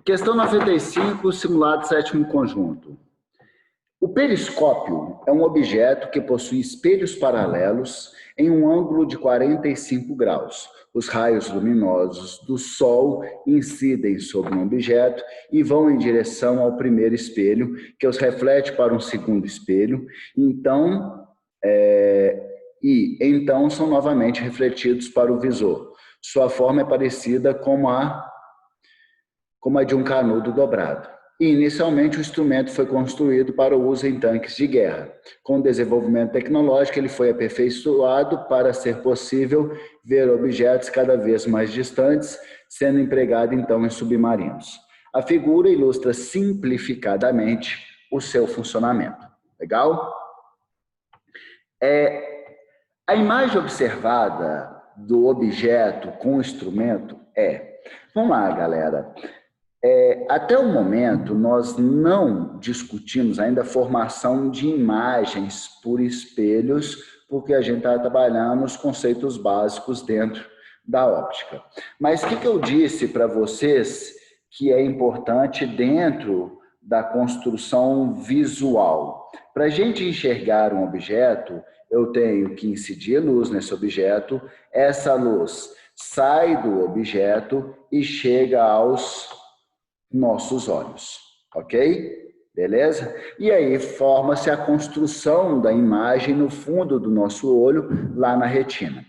Questão 95, simulado sétimo conjunto. O periscópio é um objeto que possui espelhos paralelos em um ângulo de 45 graus. Os raios luminosos do Sol incidem sobre um objeto e vão em direção ao primeiro espelho, que os reflete para um segundo espelho, então são novamente refletidos para o visor. Sua forma é parecida com a de um canudo dobrado. E, inicialmente, o instrumento foi construído para o uso em tanques de guerra. Com o desenvolvimento tecnológico, ele foi aperfeiçoado para ser possível ver objetos cada vez mais distantes, sendo empregado, então, em submarinos. A figura ilustra simplificadamente o seu funcionamento. Legal? A imagem observada do objeto com o instrumento Vamos lá, galera. Até o momento, nós não discutimos ainda a formação de imagens por espelhos, porque a gente está trabalhando os conceitos básicos dentro da óptica. Mas o que eu disse para vocês que é importante dentro da construção visual? Para a gente enxergar um objeto, eu tenho que incidir luz nesse objeto, essa luz sai do objeto e chega aos nossos olhos, ok? Beleza? E aí forma-se a construção da imagem no fundo do nosso olho, lá na retina.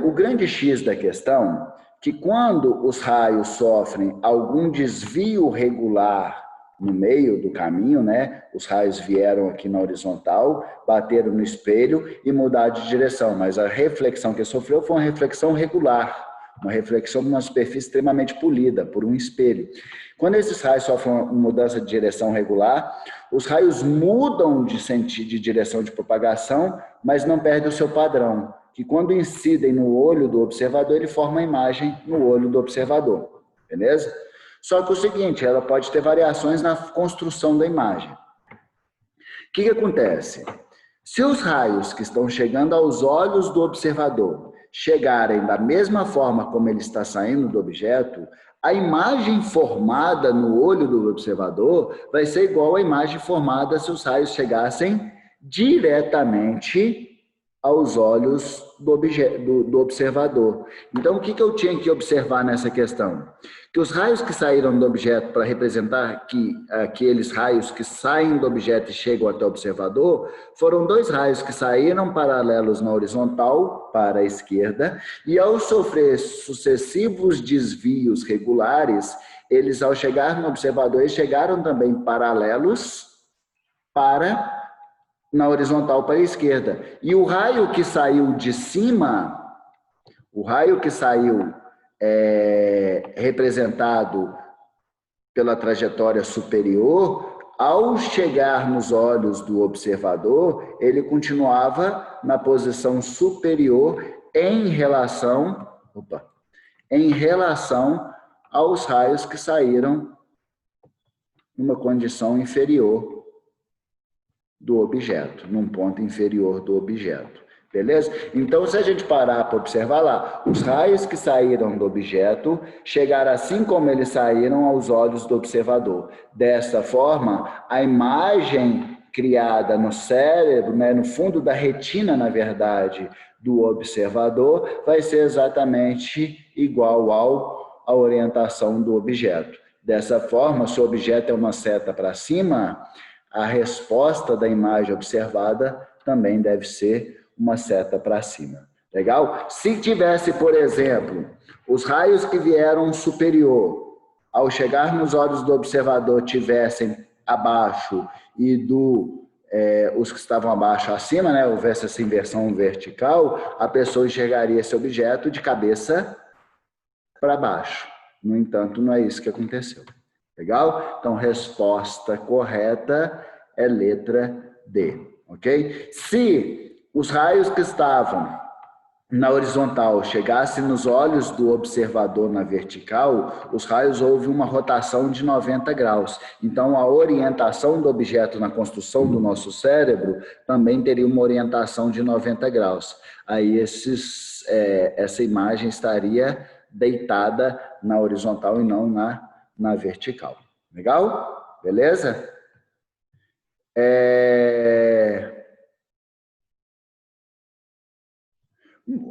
O grande X da questão, que quando os raios sofrem algum desvio regular no meio do caminho, né? Os raios vieram aqui na horizontal, bateram no espelho e mudaram de direção, mas a reflexão que sofreu foi uma reflexão regular, uma reflexão de uma superfície extremamente polida por um espelho. Quando esses raios sofrem uma mudança de direção regular, os raios mudam de direção de propagação, mas não perdem o seu padrão, que quando incidem no olho do observador, ele forma a imagem no olho do observador, beleza? Só que o seguinte, ela pode ter variações na construção da imagem. O que acontece? Se os raios que estão chegando aos olhos do observador chegarem da mesma forma como ele está saindo do objeto, a imagem formada no olho do observador vai ser igual à imagem formada se os raios chegassem diretamente aos olhos do observador. Então, o que eu tinha que observar nessa questão? Que os raios que saíram do objeto, para representar que aqueles raios que saem do objeto e chegam até o observador, foram dois raios que saíram paralelos na horizontal, para a esquerda, e ao sofrer sucessivos desvios regulares, eles, ao chegar no observador, eles chegaram também paralelos na horizontal para a esquerda. E o raio que saiu de cima, o raio que saiu representado pela trajetória superior, ao chegar nos olhos do observador, ele continuava na posição superior em relação aos raios que saíram numa condição inferior do objeto, num ponto inferior do objeto. Beleza? Então, se a gente parar para observar lá, os raios que saíram do objeto chegaram assim como eles saíram aos olhos do observador. Dessa forma, a imagem criada no cérebro, né, no fundo da retina, na verdade, do observador, vai ser exatamente igual à orientação do objeto. Dessa forma, se o objeto é uma seta para cima, a resposta da imagem observada também deve ser uma seta para cima. Legal? Se tivesse, por exemplo, os raios que vieram superior, ao chegar nos olhos do observador, tivessem abaixo e os que estavam abaixo acima, né, houvesse essa inversão vertical, a pessoa enxergaria esse objeto de cabeça para baixo. No entanto, não é isso que aconteceu. Legal? Então, resposta correta é letra D, ok? Se os raios que estavam na horizontal chegassem nos olhos do observador na vertical, os raios houve uma rotação de 90 graus. Então, a orientação do objeto na construção do nosso cérebro também teria uma orientação de 90 graus. Aí, essa imagem estaria deitada na horizontal e não na na vertical. Legal? Beleza?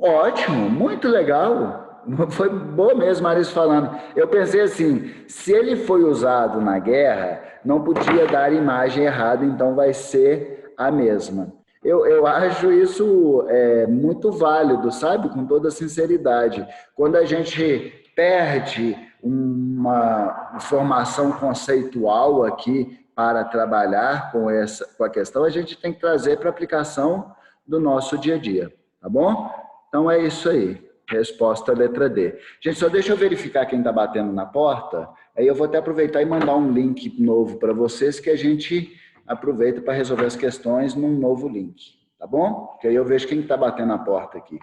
Ótimo, muito legal. Foi boa mesmo, Marisa falando. Eu pensei assim, se ele foi usado na guerra, não podia dar imagem errada, então vai ser a mesma. Eu acho isso muito válido, sabe? Com toda sinceridade. Quando a gente perde uma informação conceitual aqui para trabalhar com a questão, a gente tem que trazer para a aplicação do nosso dia a dia, tá bom? Então é isso aí. Resposta letra D. Gente, só deixa eu verificar quem está batendo na porta. Aí eu vou até aproveitar e mandar um link novo para vocês que a gente aproveita para resolver as questões num novo link. Tá bom? Que aí eu vejo quem está batendo na porta aqui.